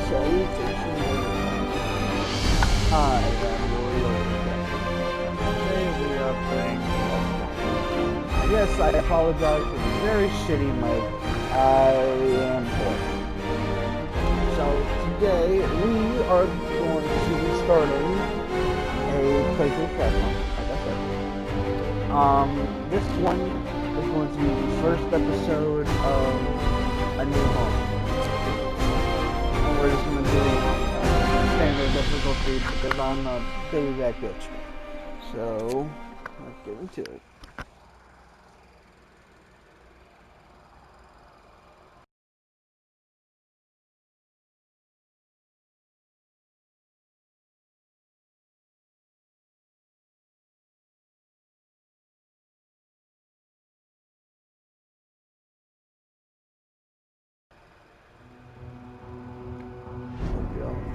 Salutations, everyone. I am your Lord Captain. Today we are playing Frostpunk. Yes, I apologize for the very shitty mic. I am poor. So today we are going to be starting a playthrough of Frostpunk, like I said. This one is going to be the first episode of A New Home. We're just gonna do standard difficulty because I'm a big that bitch. So let's get into it.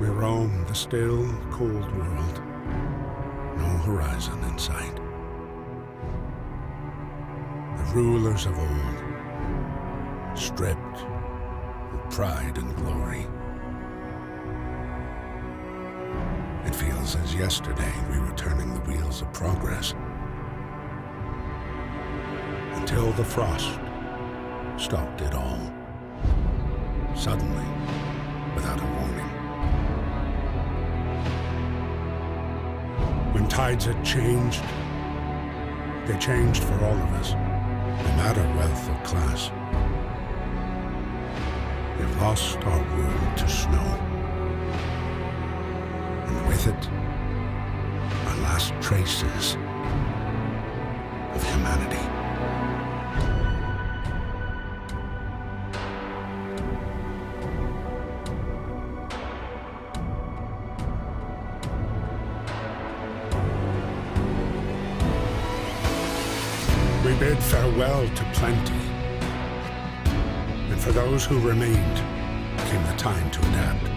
We roam the still, cold world. No horizon in sight. The rulers of old, stripped of pride and glory. It feels as yesterday we were turning the wheels of progress. Until the frost stopped it all. Suddenly, without a warning. When tides had changed, they changed for all of us, no matter wealth or class. We've lost our world to snow, and with it, our last traces of humanity. We bid farewell to plenty, and for those who remained came the time to adapt.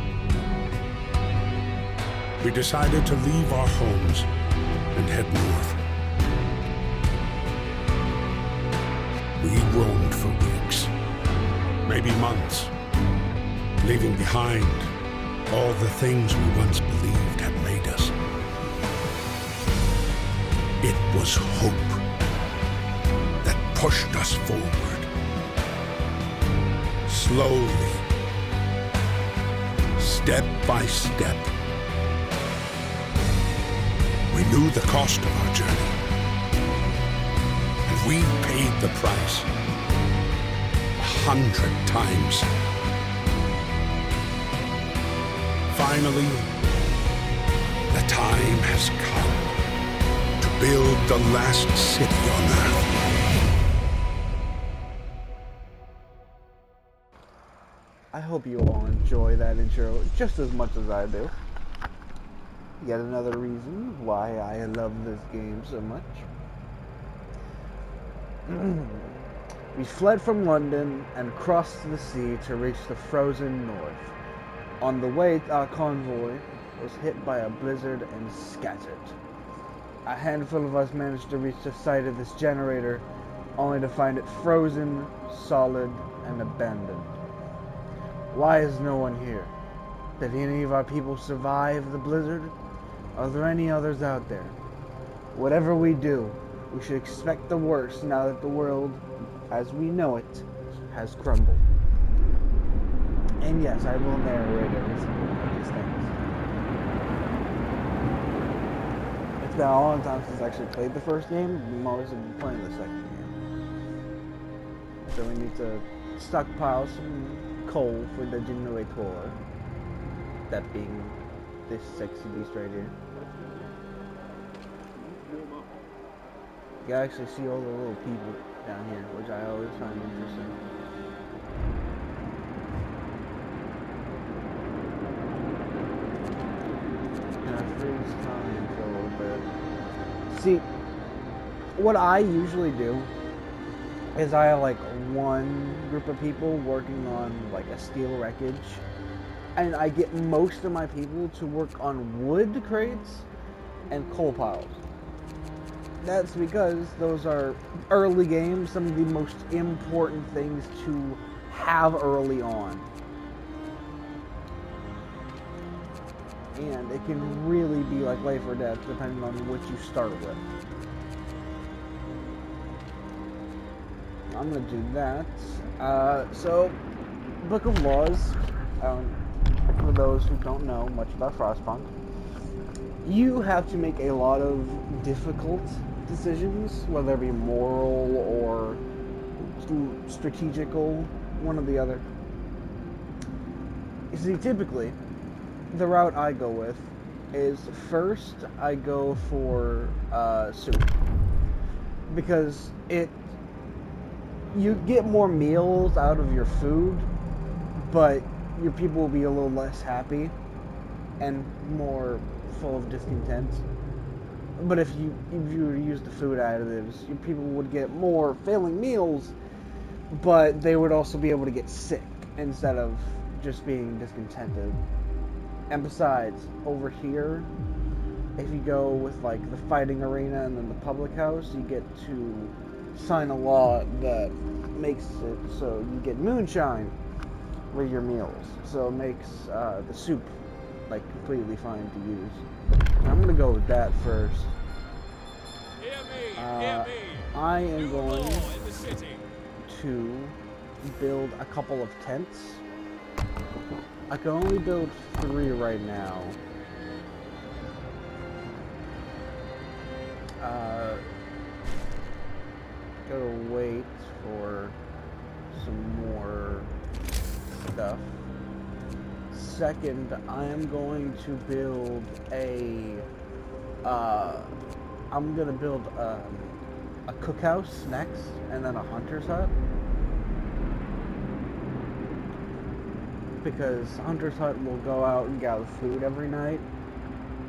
We decided to leave our homes and head north. We roamed for weeks, maybe months, leaving behind all the things we once believed had made us. It was hope pushed us forward. Slowly, step by step. We knew the cost of our journey, and we paid the price 100 times. Finally, the time has come to build the last city on Earth. I hope you all enjoy that intro just as much as I do. Yet another reason why I love this game so much. We fled from London and crossed the sea to reach the frozen north. On the way, our convoy was hit by a blizzard and scattered. A handful of us managed to reach the site of this generator, only to find it frozen, solid, and abandoned. Why is no one here? Did any of our people survive the blizzard? Are there any others out there? Whatever we do, we should expect the worst now that the world, as we know it, has crumbled. And yes, I will narrate every single one of these things. It's been a long time since I actually played the first game. I'm always playing the second game. So we need to stockpile some coal for the generator, that being this sexy beast right here. You can actually see all the little people down here, which I always find interesting. Gonna freeze time for a little bit. See, what I usually do is I have like one group of people working on like a steel wreckage, and I get most of my people to work on wood crates and coal piles. That's because those are early games, some of the most important things to have early on. and it can really be like life or death depending on what you start with. I'm gonna do that. So, Book of Laws, for those who don't know much about Frostpunk, you have to make a lot of difficult decisions, whether it be moral or strategical, one or the other. You see, typically, the route I go with is first I go for soup, because you get more meals out of your food, but your people will be a little less happy and more full of discontent. But if you use the food additives, your people would get more filling meals, but they would also be able to get sick instead of just being discontented. And besides, over here, if you go with like the fighting arena and then the public house, you get to sign a law that makes it so you get moonshine with your meals. So it makes the soup like completely fine to use. And I'm gonna go with that first. Hear me. I am New law going in the city. to build a couple of tents. I can only build 3 right now. Gotta wait for some more stuff. Second, I am going to build I'm gonna build a cookhouse next, and then a hunter's hut. Because hunter's hut will go out and gather food every night,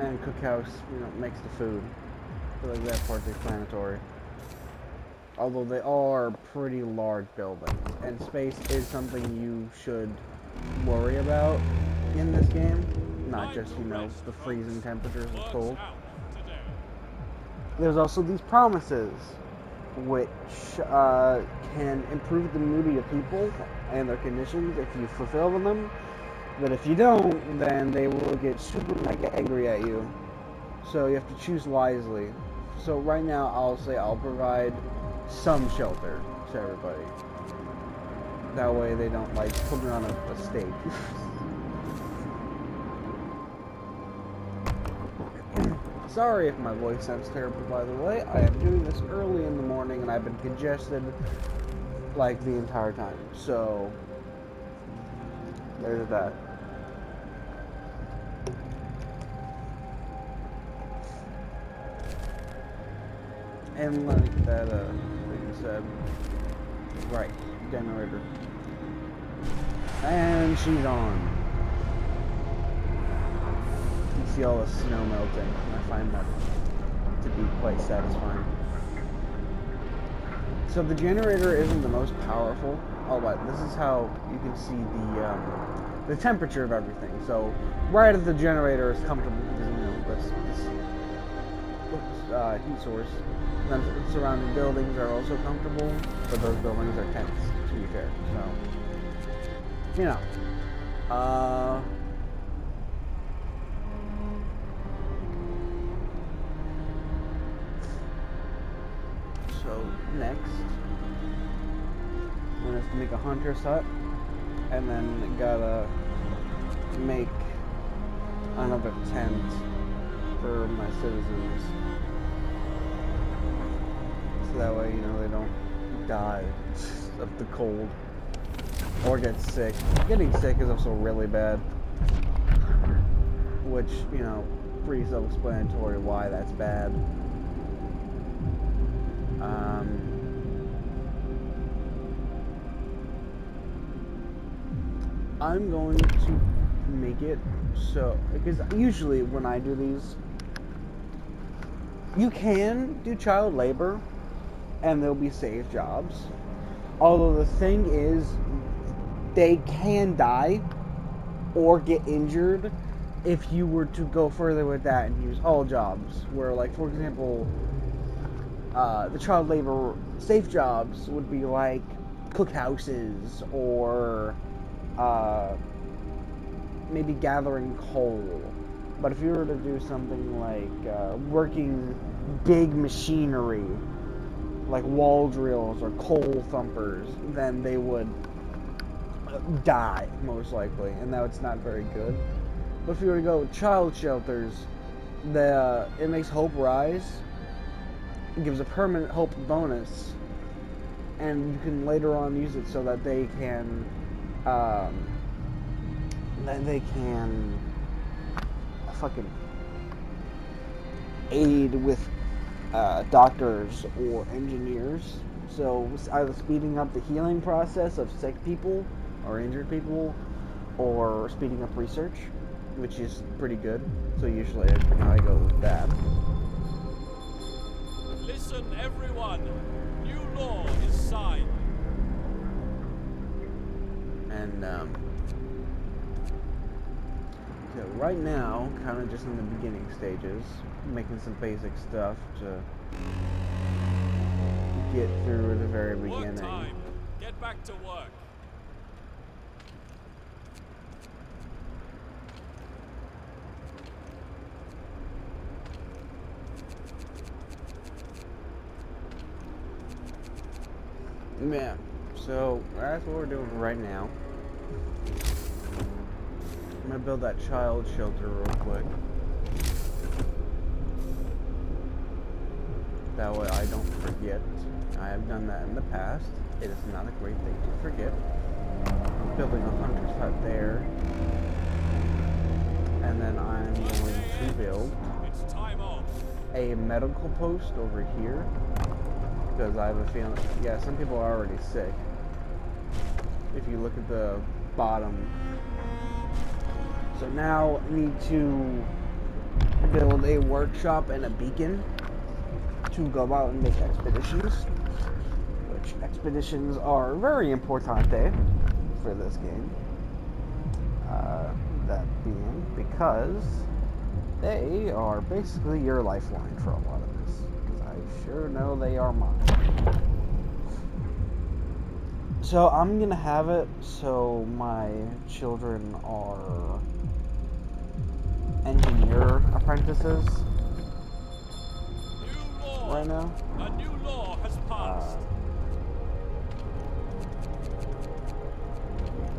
and cookhouse, makes the food. I feel like that part's explanatory. Although they are pretty large buildings, and space is something you should worry about in this game, not just, the freezing temperatures of cold. There's also these promises, which can improve the mood of your people and their conditions if you fulfill them. But if you don't, then they will get super mega angry at you. So you have to choose wisely. So right now, I'll say I'll provide some shelter to everybody. That way they don't, like, put me on a stake. Sorry if my voice sounds terrible, by the way. I am doing this early in the morning, and I've been congested, like, the entire time. So, there's that. And like that thing said, right, generator. And she's on. You can see all the snow melting, and I find that to be quite satisfying. So the generator isn't the most powerful. Oh, but this is how you can see the temperature of everything. So right as the generator is comfortable, because this heat source. And then the surrounding buildings are also comfortable, but those buildings are tents, to be fair. So, So next, I'm gonna have to make a hunter's hut, and then gotta make another tent for my citizens. So that way, they don't die of the cold or get sick. Getting sick is also really bad, which, pretty self-explanatory why that's bad. I'm going to make it so, because usually when I do these, you can do child labor and there'll be safe jobs. Although the thing is, they can die or get injured if you were to go further with that and use all jobs. Where, like, for example, the child labor safe jobs would be like cookhouses or maybe gathering coal But if you were to do something like working big machinery, like wall drills or coal thumpers, then they would die, most likely, and that's not very good. But if you were to go child shelters, it makes hope rise, it gives a permanent hope bonus, and you can later on use it so that um, they can fucking aid with doctors or engineers. So either speeding up the healing process of sick people or injured people, or speeding up research, which is pretty good. So usually I go with that. Listen, everyone. New law is signed. And so right now, kind of just in the beginning stages, making some basic stuff to get through the very Work beginning. time. Get back to work. Yeah, so that's what we're doing right now. I'm gonna build that child shelter real quick. That way I don't forget. I have done that in the past. It is not a great thing to forget. I'm building a hunter's hut there. And then I'm going to build It's time off. a medical post over here. Because I have a feeling, yeah, some people are already sick. If you look at the bottom. So now I need to build a workshop and a beacon to go out and make expeditions. Which expeditions are very importante for this game. That being because they are basically your lifeline for a lot of this. Because I sure know they are mine. So I'm gonna have it so my children are engineer apprentices New law. right now. A new law has passed.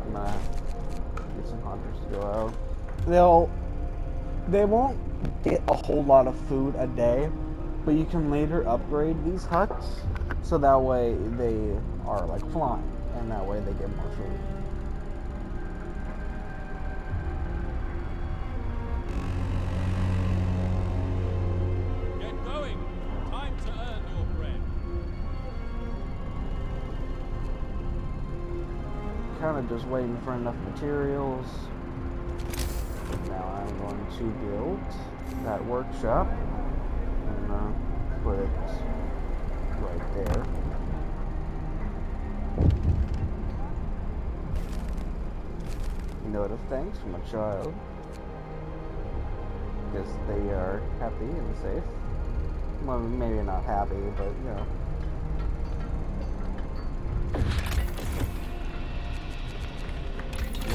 I'm gonna get some hunters to go out. They won't get a whole lot of food a day, but you can later upgrade these huts so that way they are like flying, and that way they get more food. Get going. Time to earn your bread. Kind of just waiting for enough materials. Now I'm going to build that workshop and put it right there. Note of thanks from a child, because they are happy and safe. Well, maybe not happy, but you know.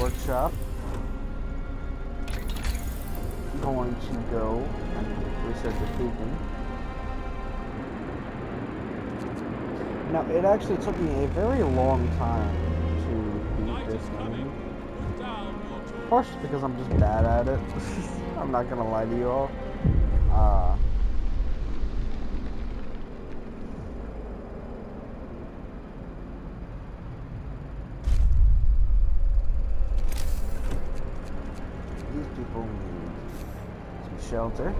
Workshop. Going to go and research a beacon. Now, it actually took me a very long time to beat Night this is coming. game. Put down your tools. Partially because I'm just bad at it. I'm not gonna lie to you all. These people need some shelter.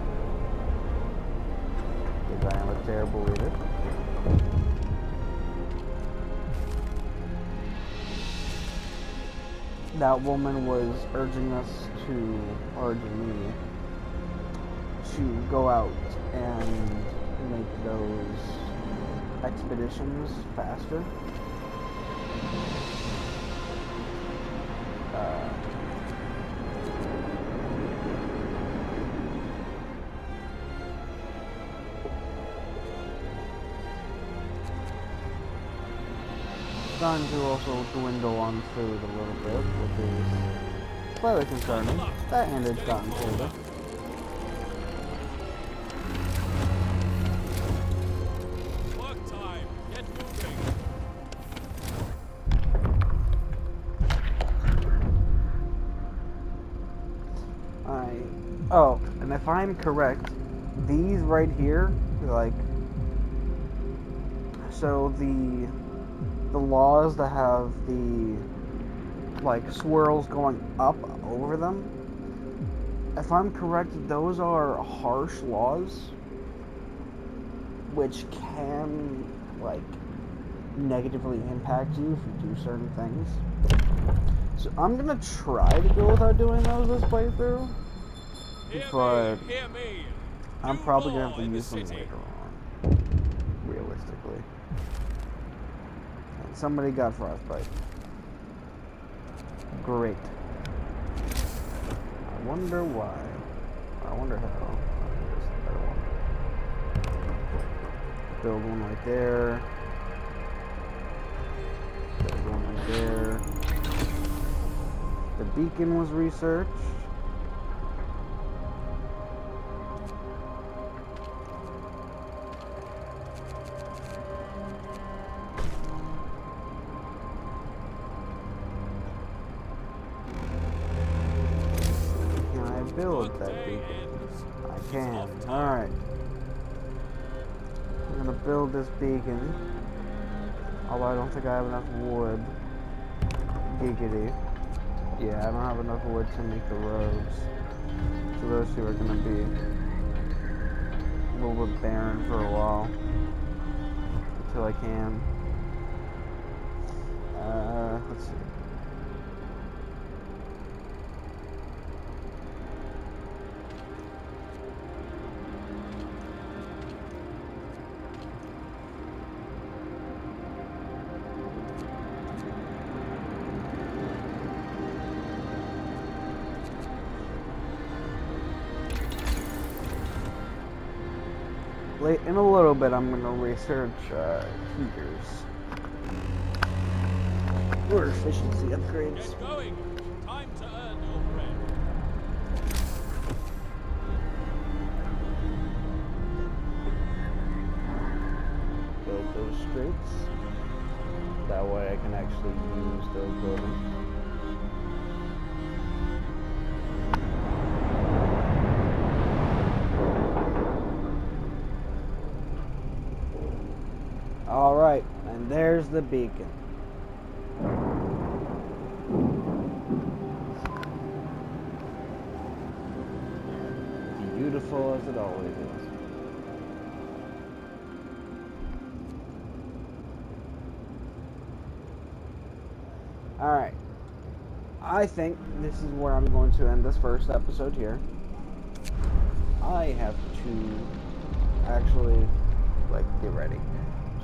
Because I am a terrible leader. That woman was urging me to go out and make those expeditions faster. Starting to also dwindle on food a little bit, which is slightly concerning. That and it's gotten colder. Oh, and if I'm correct, these right here, like, so the laws that have the like swirls going up over them, if I'm correct, those are harsh laws which can like negatively impact you if you do certain things. So I'm gonna try to go without doing those this playthrough, but Hear me. I'm New probably gonna have law to in the use them city. later on, realistically. And somebody got frostbite. Great. I wonder why. I wonder how. Here's the better one. Build one right there. Build one right there. The beacon was researched. Can I build Good that day beacon? ends. I It's can. off time. Alright. I'm gonna build this beacon. Although I don't think I have enough wood. Giggity. Yeah, I don't have enough wood to make the roads. So those two are gonna be a little bit barren for a while. Until I can. Let's see. In a little bit, I'm gonna research heaters or efficiency upgrades. Get going. Time to earn your bread. Build those streets. That way, I can actually use those buildings. All right, and there's the beacon. Beautiful as it always is. Alright. I think this is where I'm going to end this first episode here. I have to actually, like, get ready.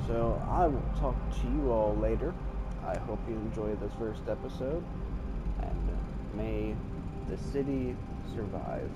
So I will talk to you all later. I hope you enjoyed this first episode. And may the city survive.